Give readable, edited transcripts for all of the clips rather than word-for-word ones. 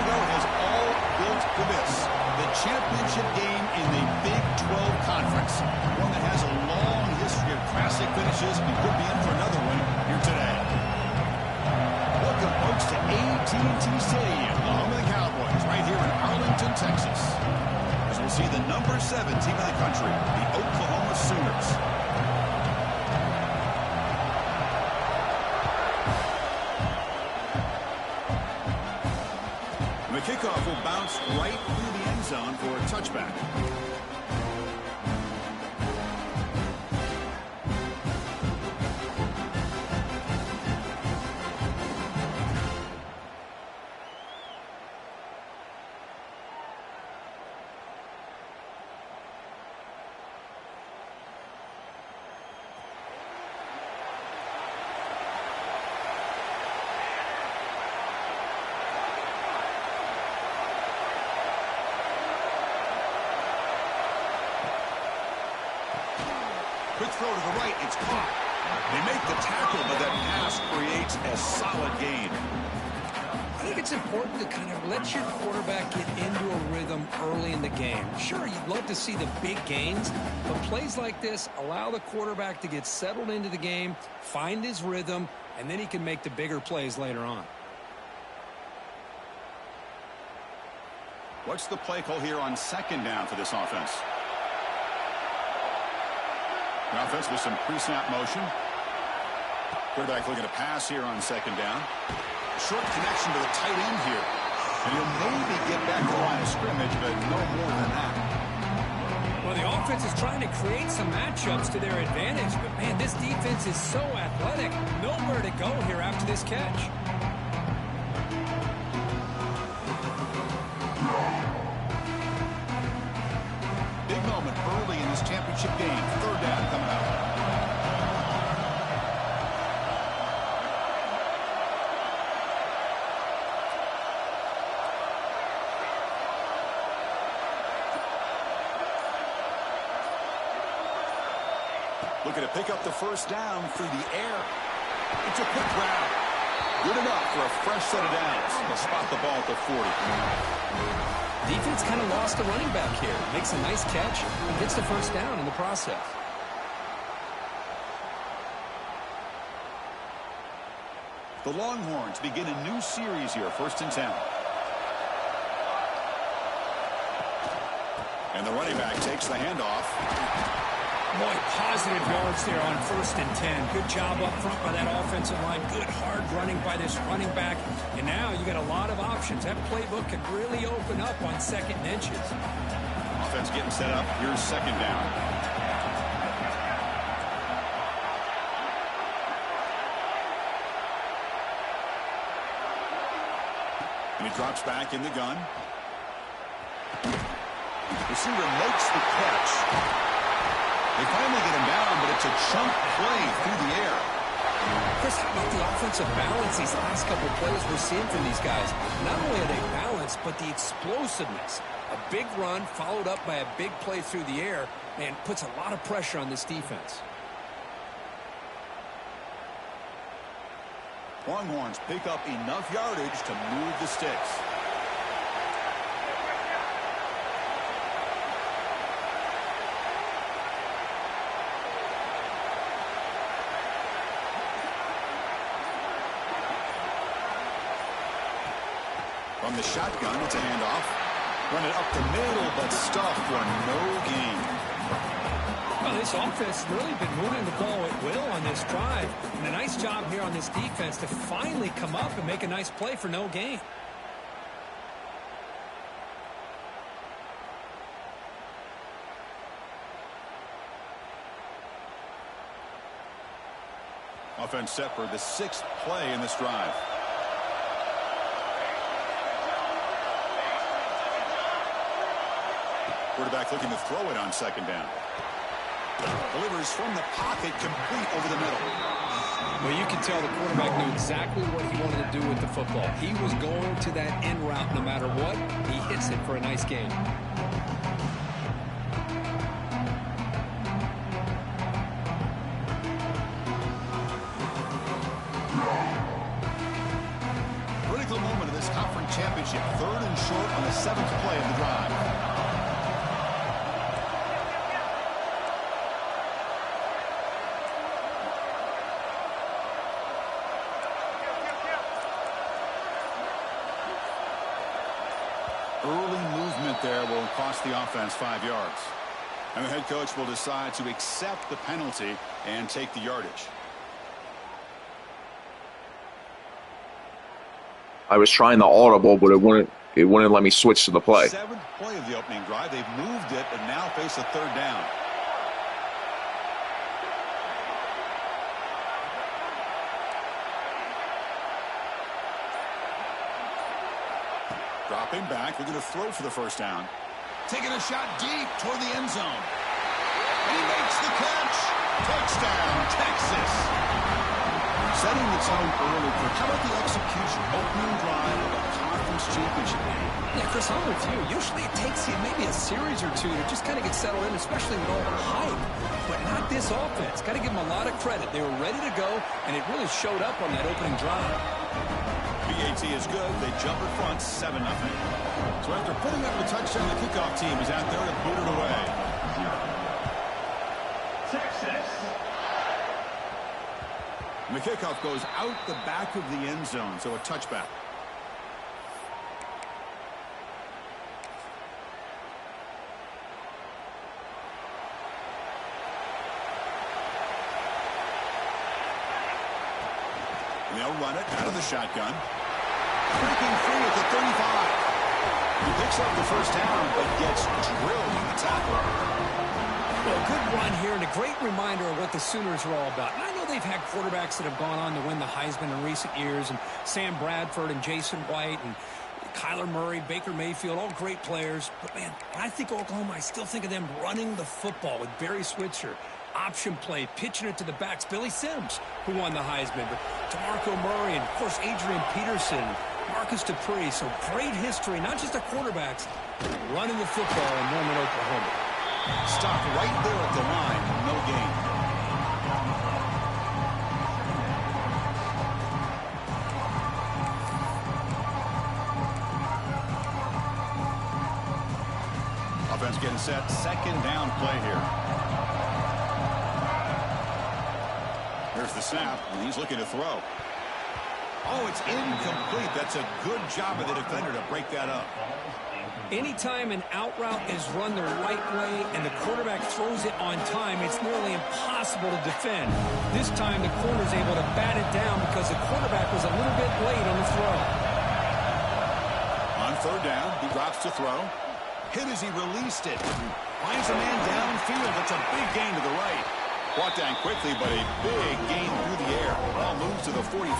ago has all built to this. The championship game in the Big 12 Conference. One that has a long history of classic finishes and could be in for another one here today. Welcome, folks, to AT&T Stadium, the home of the Cowboys, right here in Arlington, Texas. As we'll see the number 7 team in the country, the Oklahoma Sooners. The kickoff will bounce right through the end zone for a touchback. Quick throw to the right. It's caught. They make the tackle, but that pass creates a solid gain. I think it's important to kind of let your quarterback get into a rhythm early in the game. Sure, you'd love to see the big gains, but plays like this allow the quarterback to get settled into the game, find his rhythm, and then he can make the bigger plays later on. What's the play call here on second down for this offense? The offense with some pre-snap motion. Quarterback looking to pass here on second down. Short connection to the tight end here. And he'll maybe get back to the line of scrimmage, but no more than that. Well, the offense is trying to create some matchups to their advantage, but, man, this defense is so athletic. Nowhere to go here after this catch. Big moment early in this championship game. Third down coming up. Looking to pick up the first down through the air. It's a quick route. Good enough for a fresh set of downs. They'll spot the ball at the 40. Defense kind of lost a running back here. Makes a nice catch and gets the first down in the process. The Longhorns begin a new series here, 1st and 10. And the running back takes the handoff. Boy, positive yards there on 1st and 10. Good job up front by that offensive line. Good hard running by this running back. And now you got a lot of options. That playbook could really open up on 2nd and inches. Offense getting set up. Here's second down. And he drops back in the gun. Receiver makes the catch. They finally get him down, but it's a chunk play through the air. Chris, how about the offensive balance these last couple of plays we're seeing from these guys? Not only are they balanced, but the explosiveness. A big run followed up by a big play through the air and puts a lot of pressure on this defense. Longhorns pick up enough yardage to move the sticks. From the shotgun, it's a handoff. Run it up the middle, but stuffed for no gain. Well, this offense has really been moving the ball at will on this drive. And a nice job here on this defense to finally come up and make a nice play for no gain. Offense set for the 6th play in this drive. Quarterback looking to throw it on second down. Delivers from the pocket, complete over the middle. Well, you can tell the quarterback knew exactly what he wanted to do with the football. He was going to that end route no matter what. He hits it for a nice gain. gets you 3rd and short on the 7th play of the drive. Early movement there will cost the offense 5 yards. And the head coach will decide to accept the penalty and take the yardage. I was trying the audible, but it wouldn't let me switch to the play. 7th play of the opening drive. They've moved it and now face a 3rd down. Dropping back, they're going to throw for the 1st down. Taking a shot deep toward the end zone. And he makes the catch. Touchdown, Texas. Setting the tone early. How about the execution? Opening drive of a conference championship game. Yeah, Chris, I'm with you. Usually it takes you maybe a series or two to just kind of get settled in, especially with all the hype. But not this offense. Got to give them a lot of credit. They were ready to go, and it really showed up on that opening drive. BAT is good. They jump in front 7-0. So after putting up the touchdown, the kickoff team is out there to boot it away. Texas. And the kickoff goes out the back of the end zone, so a touchback. And they'll run it out of the shotgun. Breaking free at the 35. He picks up the 1st down, but gets drilled in the tackle. Well, good run here and a great reminder of what the Sooners are all about. And I know they've had quarterbacks that have gone on to win the Heisman in recent years, and Sam Bradford and Jason White and Kyler Murray, Baker Mayfield, all great players. But, man, when I think Oklahoma, I still think of them running the football with Barry Switzer. Option play, pitching it to the backs. Billy Sims, who won the Heisman, but DeMarco Murray and, of course, Adrian Peterson, Marcus Dupree. So great history, not just the quarterbacks, running the football in Norman, Oklahoma. Stop right there at the line. No gain. Offense getting set. 2nd down play here. Here's the snap, and he's looking to throw. Oh, it's incomplete. That's a good job of the defender to break that up. Anytime an out route is run the right way and the quarterback throws it on time, it's nearly impossible to defend. This time the corner's able to bat it down because the quarterback was a little bit late on the throw. On 3rd down, he drops to throw. Hit as he released it. Finds a man downfield. It's a big gain to the right. Brought down quickly, but a big gain through the air. Ball moves to the 45.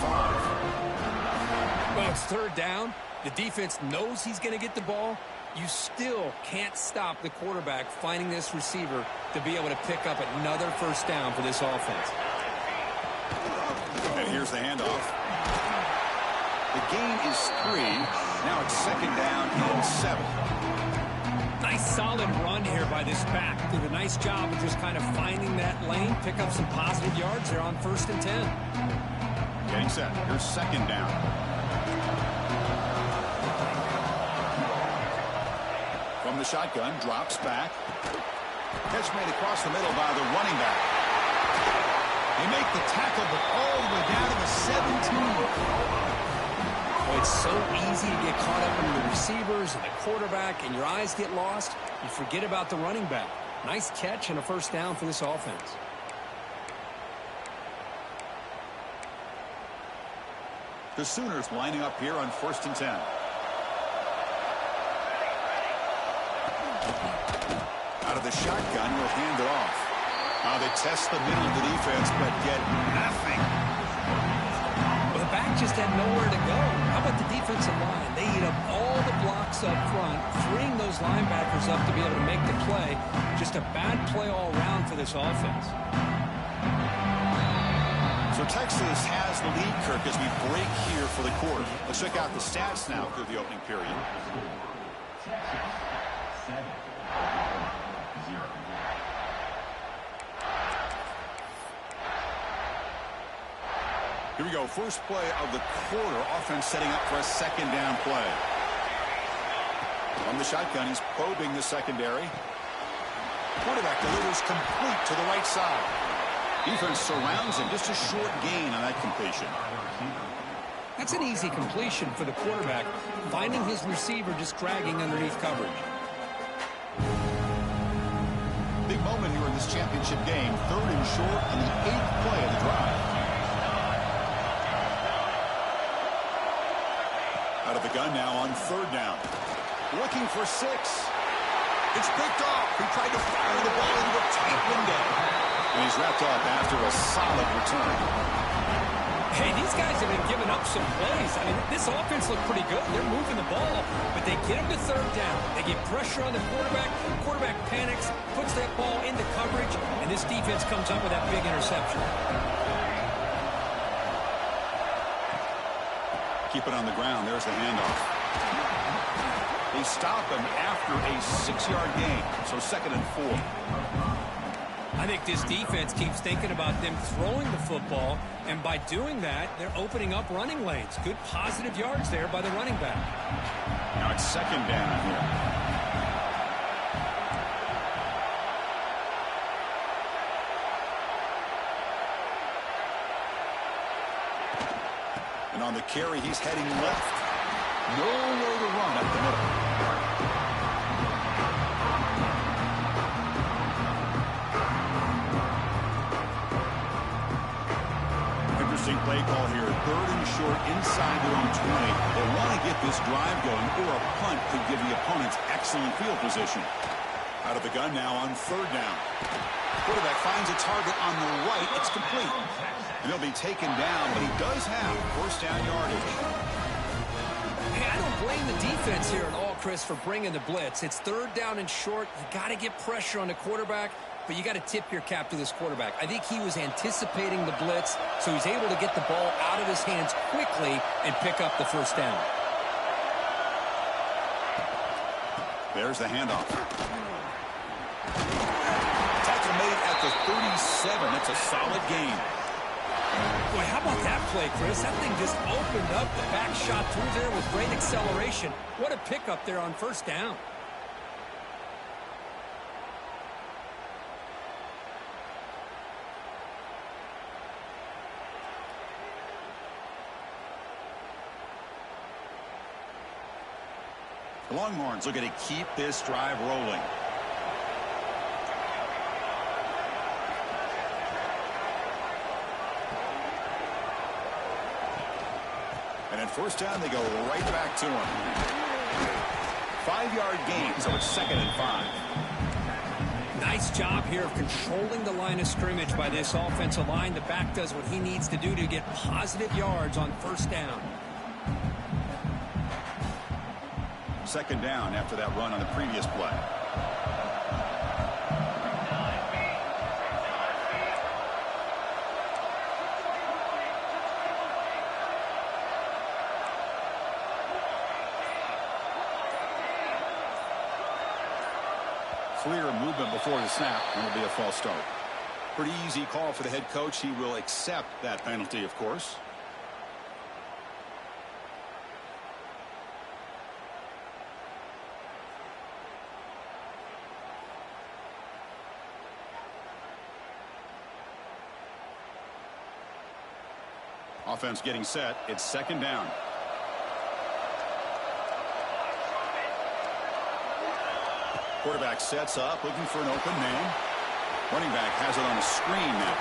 Well, it's 3rd down. The defense knows he's going to get the ball. You still can't stop the quarterback finding this receiver to be able to pick up another 1st down for this offense. And here's the handoff. The gain is 3. Now it's 2nd down and 7. Nice solid run here by this back. Did a nice job of just kind of finding that lane, pick up some positive yards there on 1st and 10. Getting set. Here's 2nd down. From the shotgun, drops back. Catch made across the middle by the running back. They make the tackle, but all the way down to the 17. Well, it's so easy to get caught up in the receivers and the quarterback, and your eyes get lost. You forget about the running back. Nice catch and a 1st down for this offense. The Sooners lining up here on 1st and 10. Out of the shotgun, will hand it off. Now they test the middle of the defense, but get nothing. Well, the back just had nowhere to go. How about the defensive line? They eat up all the blocks up front, freeing those linebackers up to be able to make the play. Just a bad play all around for this offense. So Texas has the lead, Kirk, as we break here for the quarter. Let's check out the stats now through the opening period. Here we go. First play of the quarter. Offense setting up for a 2nd down play. From the shotgun, he's probing the secondary. Quarterback delivers complete to the right side. Defense surrounds him. Just a short gain on that completion. That's an easy completion for the quarterback, finding his receiver just dragging underneath coverage. Big moment here in this championship game. 3rd and short on the 8th play of the drive. Out of the gun now on 3rd down. Looking for 6. It's picked off. He tried to fire the ball into a tight window. And he's wrapped up after a solid return. Hey, these guys have been giving up some plays. I mean, this offense looked pretty good. They're moving the ball, but they get him to 3rd down. They get pressure on the quarterback. Quarterback panics, puts that ball into coverage, and this defense comes up with that big interception. Keep it on the ground. There's the handoff. They stop him after a 6-yard gain, so 2nd and 4. I think this defense keeps thinking about them throwing the football, and by doing that, they're opening up running lanes. Good positive yards there by the running back. Now it's 2nd down here. And on the carry, he's heading left. Nowhere to run up the middle. Play call here. 3rd and short inside their own 20. They want to get this drive going, or a punt could give the opponents excellent field position. Out of the gun now on 3rd down. Quarterback finds a target on the right. It's complete. And he'll be taken down, but he does have 1st down yardage. Hey, I don't blame the defense here at all, Chris, for bringing the blitz. It's 3rd down and short. You got to get pressure on the quarterback. But you got to tip your cap to this quarterback. I think he was anticipating the blitz, so he's able to get the ball out of his hands quickly and pick up the 1st down. There's the handoff. Tackle made at the 37. That's a solid gain. Boy, how about that play, Chris? That thing just opened up. The back shot through there with great acceleration. What a pickup there on 1st down. The Longhorns looking to keep this drive rolling. And at 1st down, they go right back to him. 5-yard gain, so it's 2nd and 5. Nice job here of controlling the line of scrimmage by this offensive line. The back does what he needs to do to get positive yards on 1st down. 2nd down after that run on the previous play. Clear movement before the snap, and it'll be a false start. Pretty easy call for the head coach. He will accept that penalty, of course. Offense getting set. It's 2nd down. Quarterback sets up, looking for an open man. Running back has it on a screen now.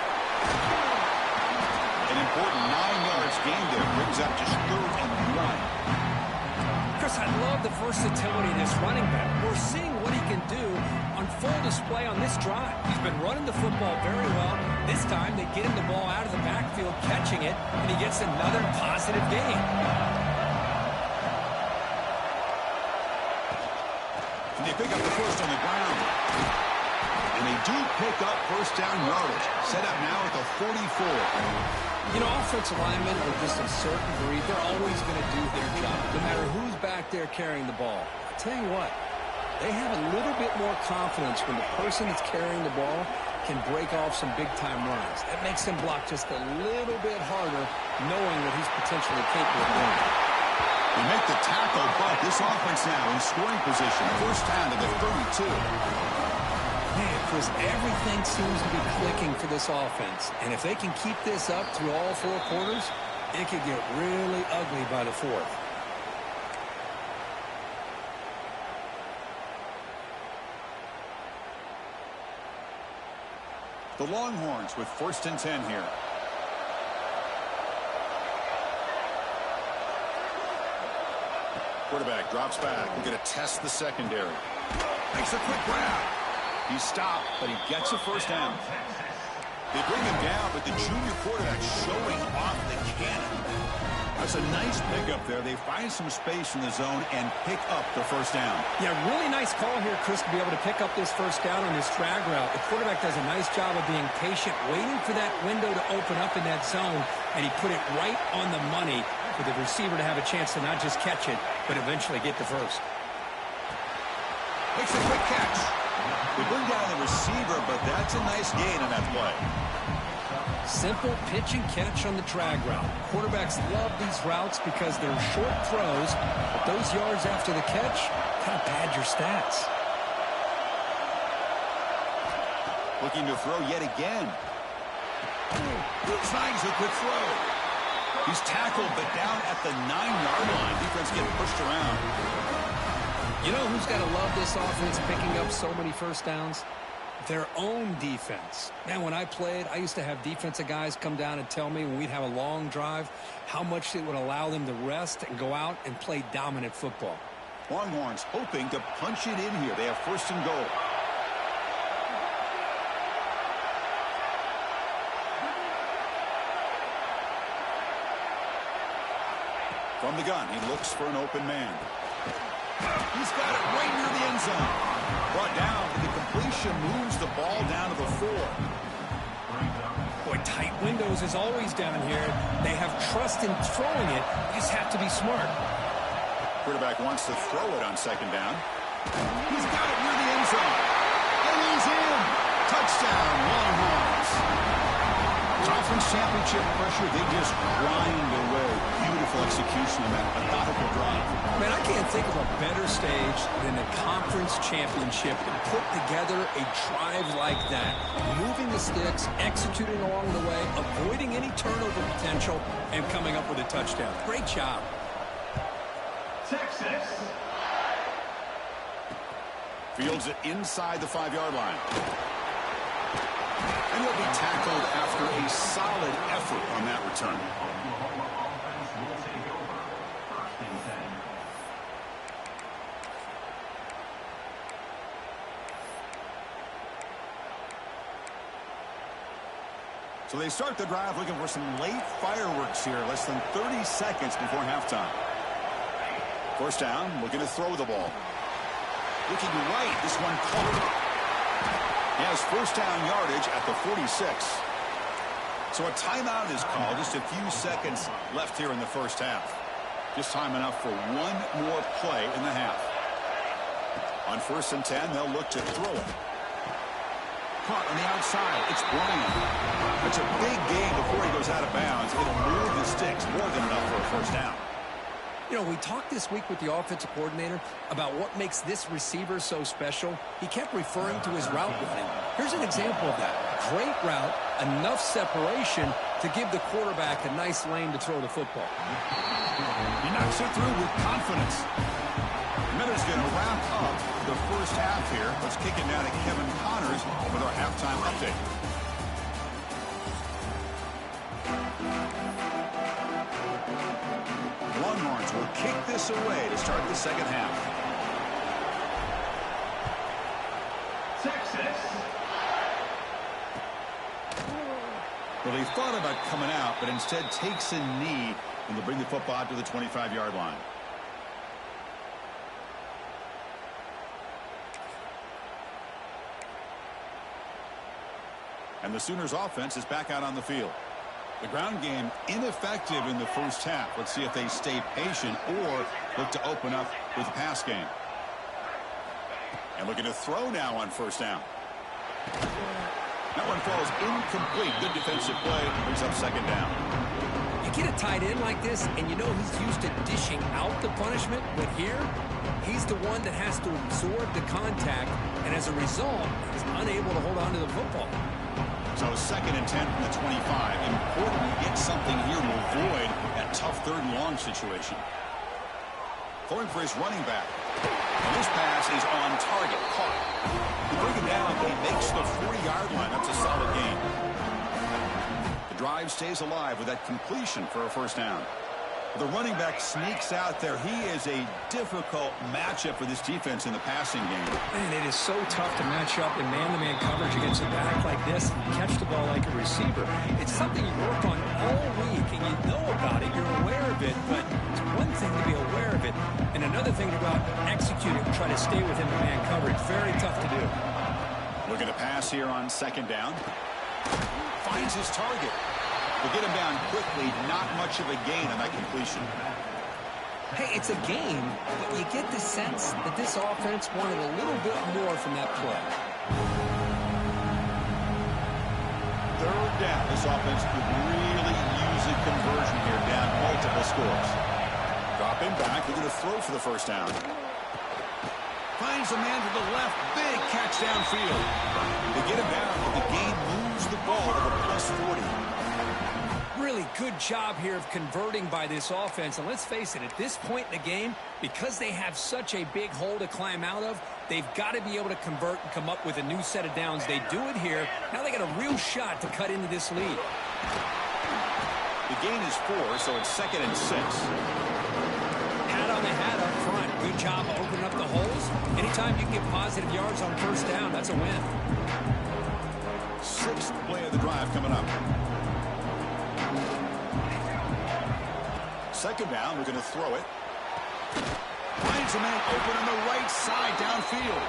An important 9 yards gain there. Brings up just 3rd and 1. Chris, I love the versatility of this running back. We're seeing what he can do on full display on this drive. He's been running the football very well. This time, they get him the ball out of the backfield, catching it, and he gets another positive gain. And they pick up the 1st on the ground. And they do pick up 1st down yardage. Set up now at the 44. You know, offensive linemen are just a certain breed. They're always going to do their job, no matter who's back there carrying the ball. I'll tell you what, they have a little bit more confidence when the person that's carrying the ball can break off some big-time runs. That makes him block just a little bit harder, knowing that he's potentially capable of doing it. They make the tackle, but this offense now in scoring position. First down to the 32. Man, Chris, everything seems to be clicking for this offense. And if they can keep this up through all four quarters, it could get really ugly by the fourth. The Longhorns with 1st and 10 here. Quarterback drops back. We're going to test the secondary. Makes a quick grab. He's stopped, but he gets a first down. They bring him down, but the junior quarterback showing off the cannon. That's a nice pickup there. They find some space in the zone and pick up the first down. Yeah, really nice call here, Chris, to be able to pick up this first down on this drag route. The quarterback does a nice job of being patient, waiting for that window to open up in that zone, and he put it right on the money for the receiver to have a chance to not just catch it, but eventually get the first. Makes a quick catch. They bring down the receiver, but that's a nice gain on that play. Simple pitch and catch on the drag route. Quarterbacks love these routes because they're short throws, but those yards after the catch kind of pad your stats. Looking to throw yet again. Tries a quick throw. He's tackled, but down at the 9-yard line. Defense getting pushed around. You know who's got to love this offense picking up so many first downs? Their own defense. Man, when I played, I used to have defensive guys come down and tell me when we'd have a long drive how much it would allow them to rest and go out and play dominant football. Longhorns hoping to punch it in here. They have 1st and goal. From the gun, he looks for an open man. He's got it right near the end zone. Brought down, and the completion moves the ball down to the 4. Boy, tight windows is always down here. They have trust in throwing it. You just have to be smart. Quarterback wants to throw it on 2nd down. He's got it near the end zone. And he's in. Touchdown, Longhorns. Conference championship pressure, they just grind away. Beautiful execution on that methodical drive. Man, I can't think of a better stage than the conference championship to put together a drive like that. Moving the sticks, executing along the way, avoiding any turnover potential, and coming up with a touchdown. Great job. Texas. Fields it inside the 5-yard line. And he'll be tackled after a solid effort on that return. So they start the drive looking for some late fireworks here, less than 30 seconds before halftime. 1st down, looking to throw the ball. Looking right, this one caught. He has 1st down yardage at the 46. So a timeout is called. Just a few seconds left here in the first half. Just time enough for one more play in the half. On 1st and 10, they'll look to throw it. Caught on the outside. It's Bryant. It's a big gain before he goes out of bounds. It'll move the sticks more than enough for a 1st down. You know, we talked this week with the offensive coordinator about what makes this receiver so special. He kept referring to his route running. Here's an example of that. Great route, enough separation to give the quarterback a nice lane to throw the football. He knocks it through with confidence. Miller's going to wrap up the first half here. Let's kick it now to Kevin Connors with our halftime update. Longhorns will kick this away to start the second half. Texas. Well, he thought about coming out, but instead takes a knee and will bring the football out to the 25-yard line. And the Sooners offense is back out on the field. The ground game ineffective in the first half. Let's see if they stay patient or look to open up with the pass game. And looking to throw now on 1st down. That one falls incomplete. Good defensive play. Brings up 2nd down. You get a tight end like this, and you know he's used to dishing out the punishment, but here, he's the one that has to absorb the contact, and as a result, he's unable to hold on to the football. So 2nd and 10 from the 25. Important to get something here to avoid that tough 3rd and long situation. Throwing for his running back. And this pass is on target. Caught. They bring him down, but he makes the 40-yard line. That's a solid gain. The drive stays alive with that completion for a 1st down. The running back sneaks out there. He is a difficult matchup for this defense in the passing game. Man, it is so tough to match up in man-to-man coverage against a back like this and catch the ball like a receiver. It's something you work on all week, and you know about it. You're aware of it, but it's one thing to be aware of it, and another thing to go out and execute it and try to stay within the man coverage. Very tough to do. Looking to pass here on 2nd down. Finds his target. We'll get him down quickly. Not much of a gain on that completion. Hey, it's a game, but you get the sense that this offense wanted a little bit more from that play. 3rd down. This offense could really use a conversion here, down multiple scores. Dropping back. They're going to throw for the 1st down. Finds a man to the left. Big catch downfield. They get him down, but the game moves the ball to the +40. Really good job here of converting by this offense. And let's face it, at this point in the game, because they have such a big hole to climb out of, they've got to be able to convert and come up with a new set of downs. They do it here. Now they got a real shot to cut into this lead. The gain is 4, so it's 2nd and 6. Hat on the hat up front. Good job of opening up the holes. Anytime you can get positive yards on 1st down, that's a win. 6th play of the drive coming up. 2nd down, we're going to throw it. Finds a man open on the right side downfield.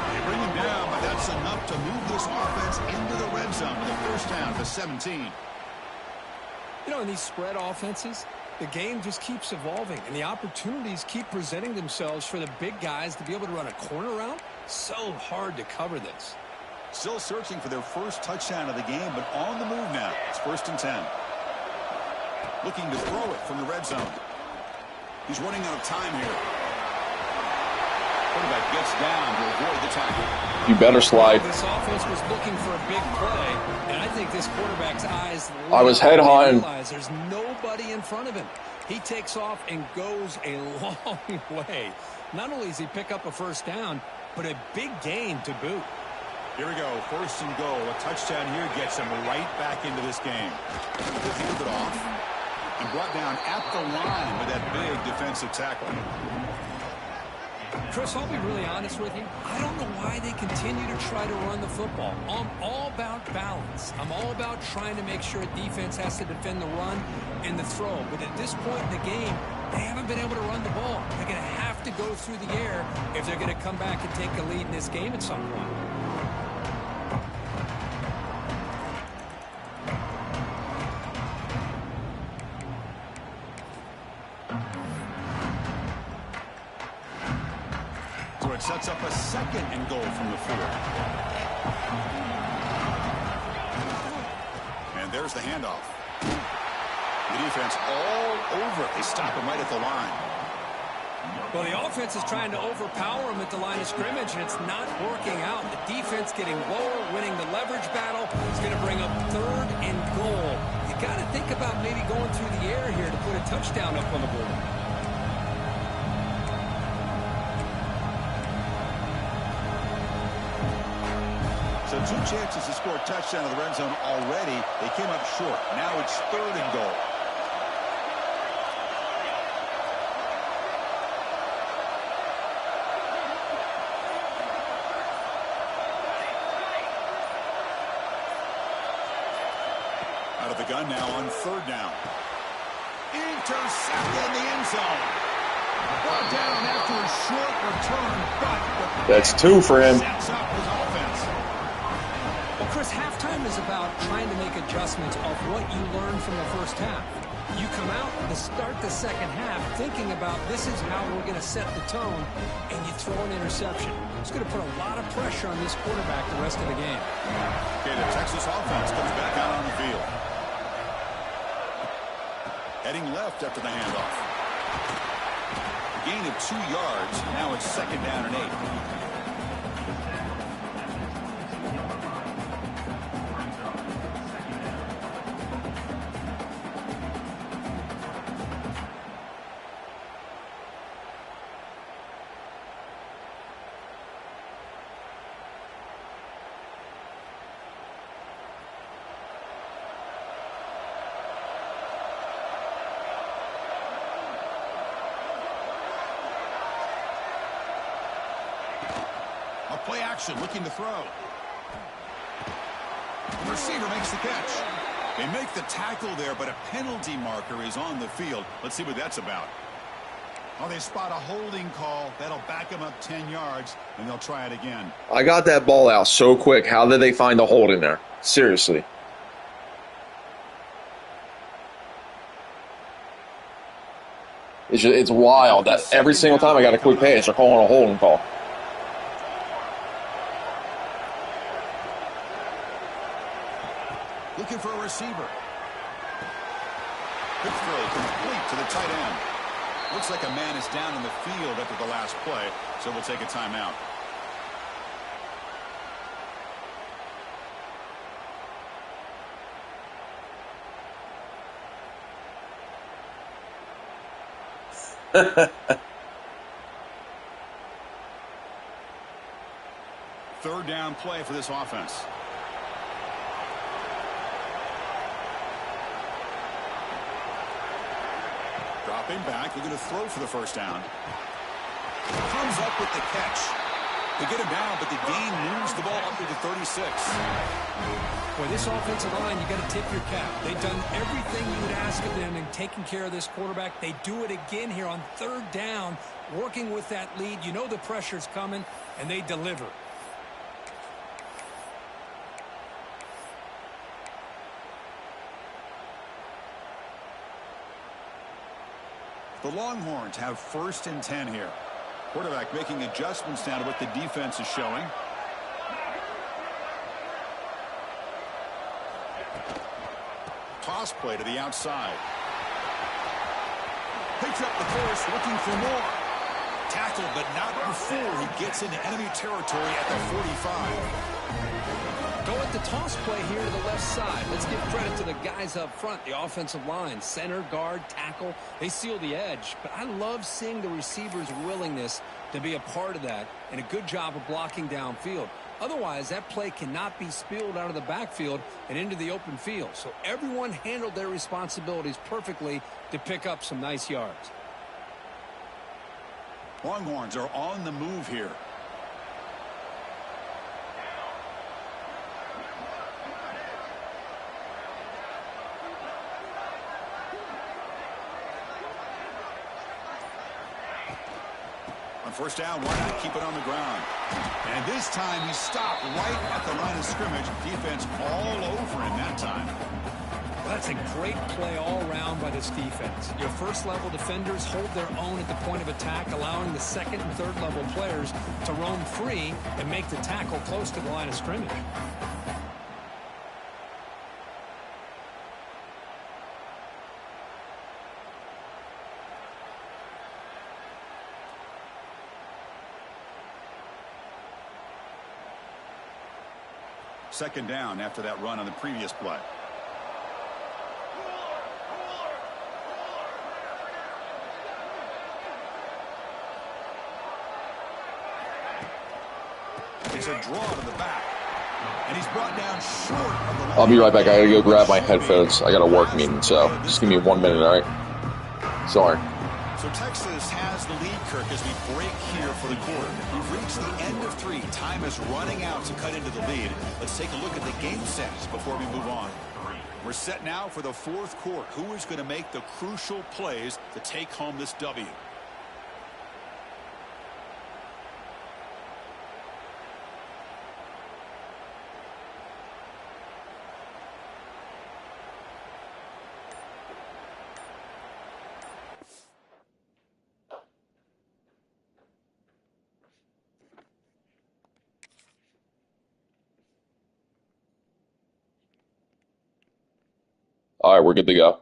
They bring him down, but that's enough to move this offense into the red zone with a 1st down to 17. You know, in these spread offenses, the game just keeps evolving, and the opportunities keep presenting themselves for the big guys to be able to run a corner route. So hard to cover this. Still searching for their 1st touchdown of the game, but on the move now. It's 1st and 10. Looking to throw it from the red zone. He's running out of time here. Quarterback gets down to avoid the tackle. You better slide. This offense was looking for a big play, and I think this quarterback's eyes... I was head hunting. There's nobody in front of him. He takes off and goes a long way. Not only does he pick up a 1st down, but a big gain to boot. Here we go, 1st and goal. A touchdown here gets him right back into this game. He'll hand it off. And brought down at the line with that big defensive tackle. Chris, I'll be really honest with you. I don't know why they continue to try to run the football. I'm all about balance. I'm all about trying to make sure a defense has to defend the run and the throw. But at this point in the game, they haven't been able to run the ball. They're going to have to go through the air if they're going to come back and take a lead in this game at some point. Sets up a 2nd and goal from the 4. And there's the handoff. The defense all over it. They stop him right at the line. Well, the offense is trying to overpower him at the line of scrimmage, and it's not working out. The defense getting lower, winning the leverage battle. It's going to bring up 3rd and goal. You got to think about maybe going through the air here to put a touchdown up on the board. So 2 chances to score a touchdown in the red zone already. They came up short. Now it's 3rd and goal. Out of the gun now on 3rd down. Intercepted in the end zone. Brought down after a short return, but That's 2 for him. sets up his offense. Well, Chris, halftime is about trying to make adjustments of what you learned from the 1st half. You come out to start the 2nd half thinking about this is how we're going to set the tone, and you throw an interception. It's going to put a lot of pressure on this quarterback the rest of the game. Okay, the Texas offense comes back out on the field. Heading left after the handoff. A gain of 2 yards. Now it's 2nd down and 8. Play action, looking to throw. The receiver makes the catch. They make the tackle there, but a penalty marker is on the field. Let's see what that's about. Oh, they spot a holding call. That'll back them up 10 yards, and they'll try it again. I got that ball out so quick. How did they find the hold in there? Seriously. It's wild that every single time I got a quick pass, they're calling a holding call. Looking for a receiver. Quick throw complete to the tight end. Looks like a man is down in the field after the last play, so we'll take a timeout. Third down play for this offense. Dropping back, they're going to throw for the first down. Comes up with the catch. They get him down, but the gain moves the ball up to the 36. Boy, this offensive line, you got to tip your cap. They've done everything you would ask of them in taking care of this quarterback. They do it again here on 3rd down, working with that lead. You know the pressure's coming, and they deliver. The Longhorns have 1st and 10 here. Quarterback making adjustments now to what the defense is showing. Toss play to the outside. Picks up the first, looking for more. Tackled, but not before he gets into enemy territory at the 45. Go at the toss play here to the left side. Let's give credit to the guys up front, the offensive line, center, guard, tackle. They seal the edge. But I love seeing the receiver's willingness to be a part of that and a good job of blocking downfield. Otherwise, that play cannot be spilled out of the backfield and into the open field. So everyone handled their responsibilities perfectly to pick up some nice yards. Longhorns are on the move here. On 1st down, why not keep it on the ground? And this time he stopped right at the line of scrimmage. Defense all over him that time. That's a great play all around by this defense. Your first-level defenders hold their own at the point of attack, allowing the 2nd and 3rd level players to roam free and make the tackle close to the line of scrimmage. Second down after that run on the previous play. It's a draw to the back. And he's brought down short of the line. I'll be right back. I gotta go grab my headphones. I got a work meeting, so just give me 1 minute, all right? Sorry. So Texas has the lead, Kirk, as we break here for the quarter. We've reached the end of 3. Time is running out to cut into the lead. Let's take a look at the game sets before we move on. We're set now for the 4th quarter. Who is going to make the crucial plays to take home this W? All right, we're good to go.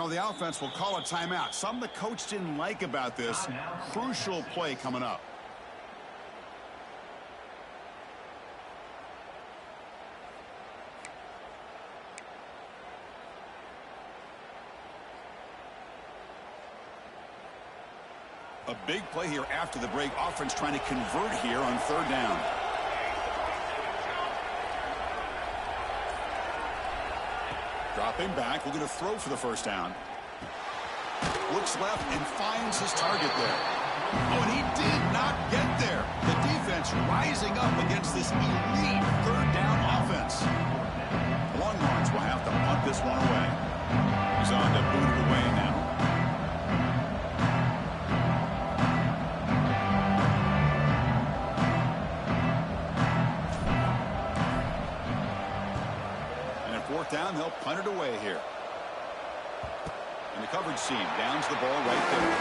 Now the offense will call a timeout. Something the coach didn't like about this. Crucial play coming up. A big play here after the break. Offense trying to convert here on third down. Dropping back, looking to throw for the first down. Looks left and finds his target there. Oh, and he did not get there. The defense rising up against this elite third down offense. The Longhorns will have to punt this one away. He's on to boot it away now. Fourth down, they'll punt it away here. And the coverage team downs the ball right there.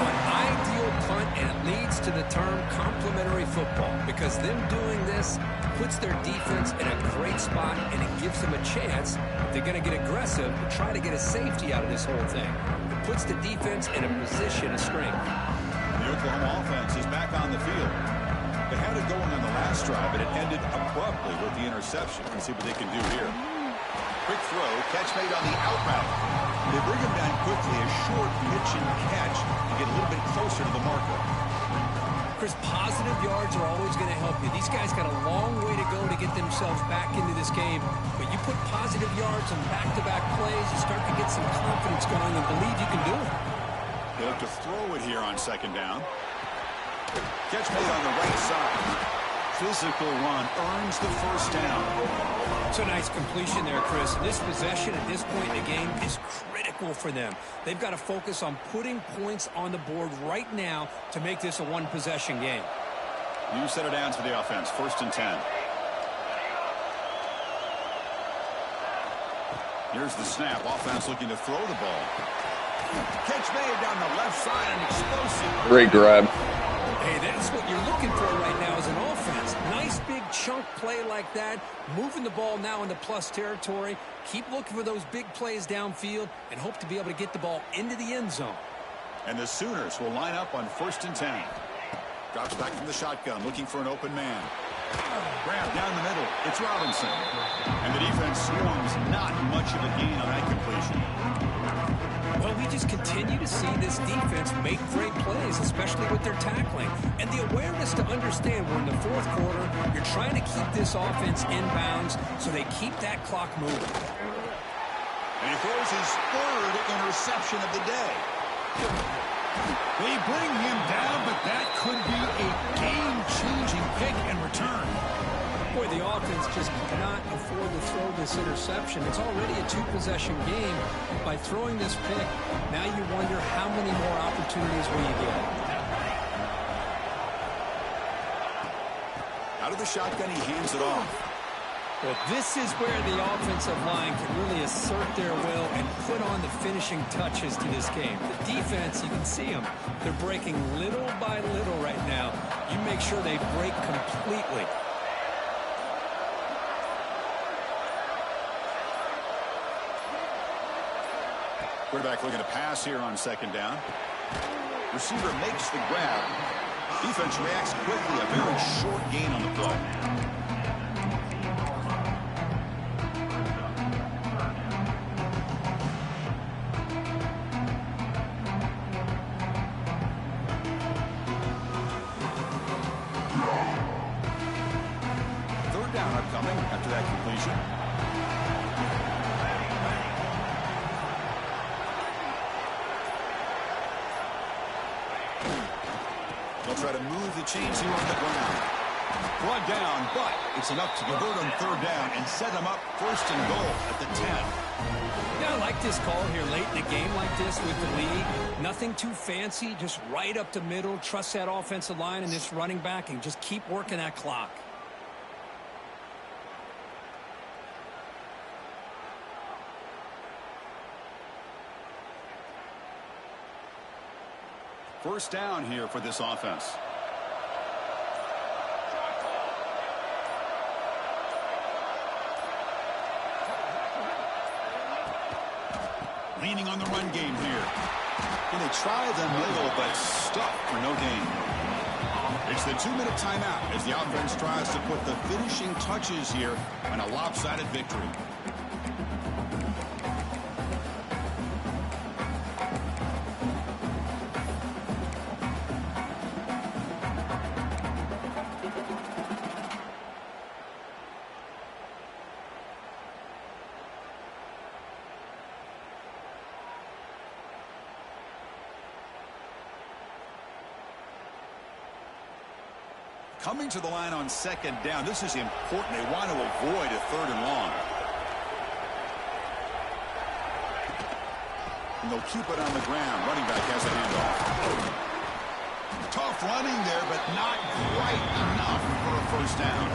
An ideal punt, and it leads to the term complementary football, because them doing this puts their defense in a great spot, and it gives them a chance, if they're going to get aggressive, to try to get a safety out of this whole thing. It puts the defense in a position of strength. The Oklahoma offense is back on the field. They had it going on the last drive, but it ended abruptly with the interception. Let's see what they can do here. Quick throw, catch made on the out route. They bring him down quickly, a short pitch and catch to get a little bit closer to the marker. Chris, positive yards are always going to help you. These guys got a long way to go to get themselves back into this game, but you put positive yards on back-to-back plays, you start to get some confidence going and believe you can do it. They look to throw it here on second down. Catch made on the right side. Physical run earns the first down. It's a nice completion there, Chris. This possession at this point in the game is critical for them. They've got to focus on putting points on the board right now to make this a one-possession game. New set of downs for the offense. 1st and 10. Here's the snap. Offense looking to throw the ball. Catch made down the left side and explosive. Great grab. Hey, that's what you're looking for right now as an offense. Nice big chunk play like that. Moving the ball now into plus territory. Keep looking for those big plays downfield and hope to be able to get the ball into the end zone. And the Sooners will line up on 1st and 10. Drops back from the shotgun, looking for an open man. Grab down the middle. It's Robinson. And the defense swarms. Not much of a gain on that completion. Well, we just continue to see this defense make great plays, especially with their tackling. And the awareness to understand we're in the fourth quarter, you're trying to keep this offense in bounds so they keep that clock moving. And he throws his 3rd interception of the day. They bring him down, but that could be a game-changing pick and return. Boy, the offense just cannot afford to throw this interception. It's already a two-possession game. By throwing this pick, now you wonder how many more opportunities will you get. Out of the shotgun, he hands it off. Well, this is where the offensive line can really assert their will and put on the finishing touches to this game. The defense, you can see them. They're breaking little by little right now. You make sure they break completely. Quarterback looking to pass here on 2nd down. Receiver makes the grab. Defense reacts quickly. A very short gain on the play. Third down upcoming after that completion. They'll try to move the chains here on the ground. Brought down, but it's enough to convert on 3rd down and set them up 1st and goal at the 10. Yeah, I like this call here late in a game like this with the lead. Nothing too fancy, just right up the middle. Trust that offensive line and this running back and just keep working that clock. First down here for this offense. Leaning on the run game here. And they try the middle, but stuck for no gain. It's the 2-minute timeout as the offense tries to put the finishing touches here on a lopsided victory. Coming to the line on second down, this is important. They want to avoid a 3rd and long. And they'll keep it on the ground. Running back has a handoff. Tough running there, but not quite enough for a first down.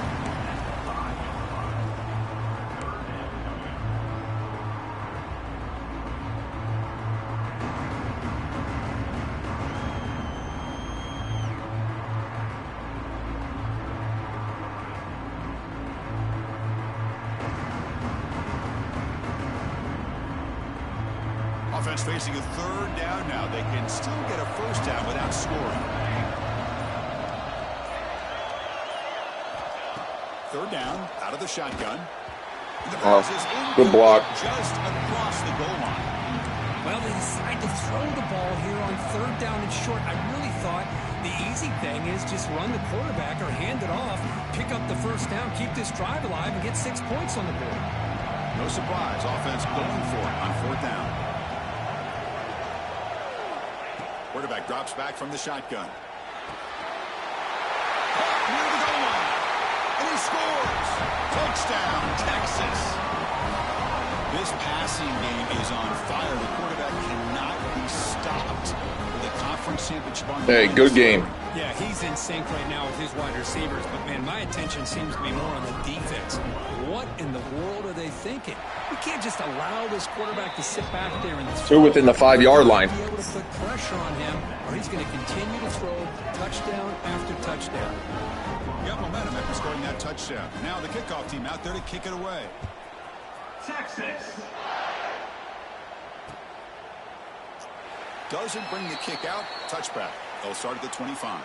Offense facing a 3rd down now. They can still get a first down without scoring. 3rd down, out of the shotgun. The pass is good block. Just across the goal line. Well, they decide to throw the ball here on 3rd down and short. I really thought the easy thing is just run the quarterback or hand it off, pick up the first down, keep this drive alive, and get 6 points on the board. No surprise, offense going for it on 4th down. Quarterback drops back from the shotgun. Near the goal line. And he scores. Touchdown, Texas. This passing game is on fire. The quarterback cannot be stopped. The conference championship on the Hey, good game. Yeah, he's in sync right now with his wide receivers. But, man, my attention seems to be more on the defense. What in the world are they thinking? We can't just allow this quarterback to sit back there and Through within the 5-yard line. be able to put pressure on him, or he's going to continue to throw touchdown after touchdown. Got momentum after scoring that touchdown. Now the kickoff team out there to kick it away. Texas. Doesn't bring the kick out. Touchback. They'll start at the 25.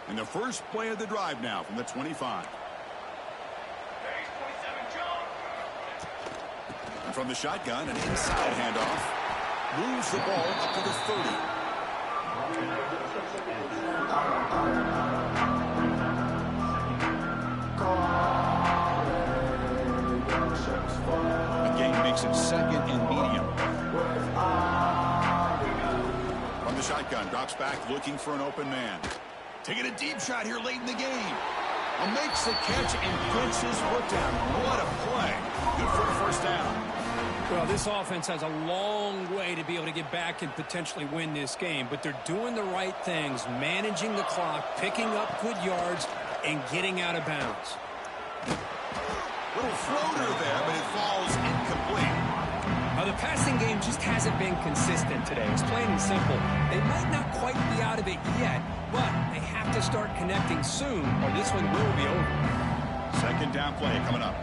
And the first play of the drive now from the 25. And from the shotgun, an inside handoff. Moves the ball up to the 30. The game makes it 2nd and medium. From the shotgun, drops back, looking for an open man. Taking a deep shot here late in the game. And makes the catch and gets his foot down. What a play. Good for the first down. Well, this offense has a long way to be able to get back and potentially win this game, but they're doing the right things, managing the clock, picking up good yards, and getting out of bounds. Little floater there, but it falls incomplete. The passing game just hasn't been consistent today. It's plain and simple. They might not quite be out of it yet, but they have to start connecting soon, or this one will be over. 2nd down play coming up.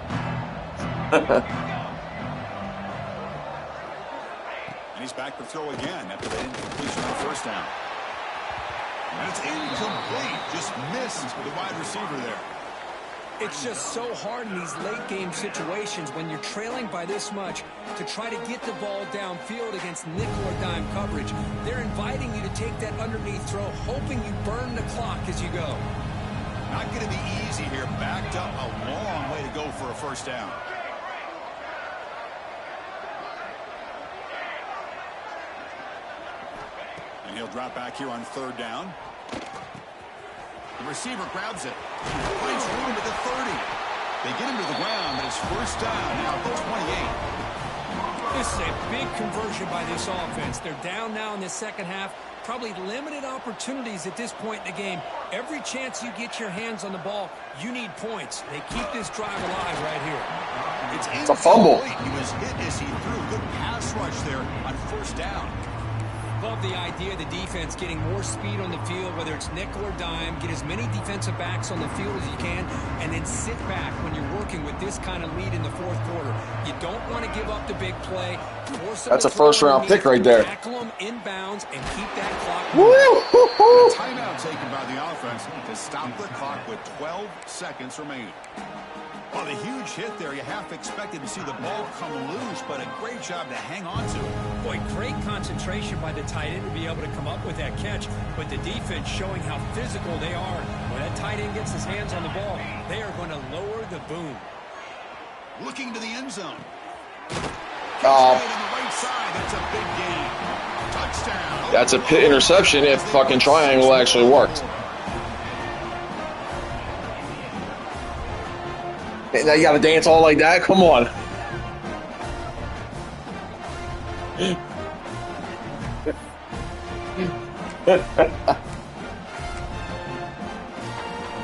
And he's back to throw again after the incompletion on 1st down. And it's incomplete. Just missed the wide receiver there. It's just so hard in these late-game situations when you're trailing by this much to try to get the ball downfield against nickel or dime coverage. They're inviting you to take that underneath throw, hoping you burn the clock as you go. Not going to be easy here. Backed up a long way to go for a first down. And he'll drop back here on 3rd down. The receiver grabs it. Finds room at the 30. They get him to the ground, but it's first down now at the 28. This is a big conversion by this offense. They're down now in the second half. Probably limited opportunities at this point in the game. Every chance you get your hands on the ball, you need points. They keep this drive alive right here. It's a fumble. He was hit as he threw. Good pass rush there on first down. Love the idea of the defense getting more speed on the field, whether it's nickel or dime. Get as many defensive backs on the field as you can, and then sit back when you're working with this kind of lead in the fourth quarter. You don't want to give up the big play. That's a first-round pick right there. Tackle them inbounds and keep that clock moving. Timeout taken by the offense to stop the clock with 12 seconds remaining. Well, the huge hit there, you half expected to see the ball come loose, but a great job to hang on to it. Boy, great concentration by the tight end to be able to come up with that catch, but the defense showing how physical they are. When that tight end gets his hands on the ball, they are going to lower the boom. Looking to the end zone. Oh. On the right side, that's a big gain. Touchdown. That's a pit interception if fucking triangle actually worked. Now you gotta dance all like that? Come on.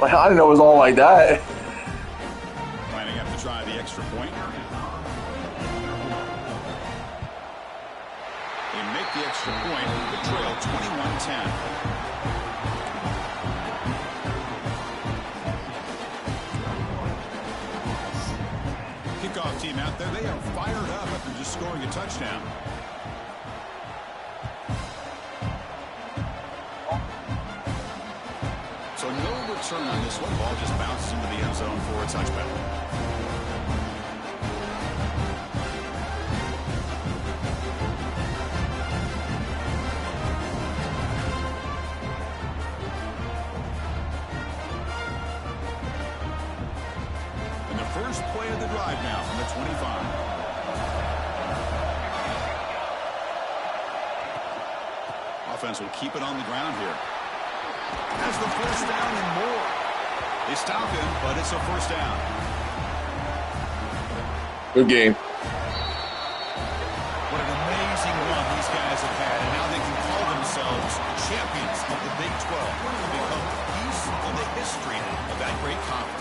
Well, I didn't know it was all like that. Lining up to try the extra point. They make the extra point. The trail 21-10. Kickoff team out there, they are fired up after just scoring a touchdown. So no return on this one. Ball just bounces into the end zone for a touchback. First play of the drive now from the 25. Offense will keep it on the ground here. Has the first down and more. They stop him, but it's a first down. Good game. What an amazing run these guys have had, and now they can call themselves champions of the Big 12. Become a piece of the history of that great conference.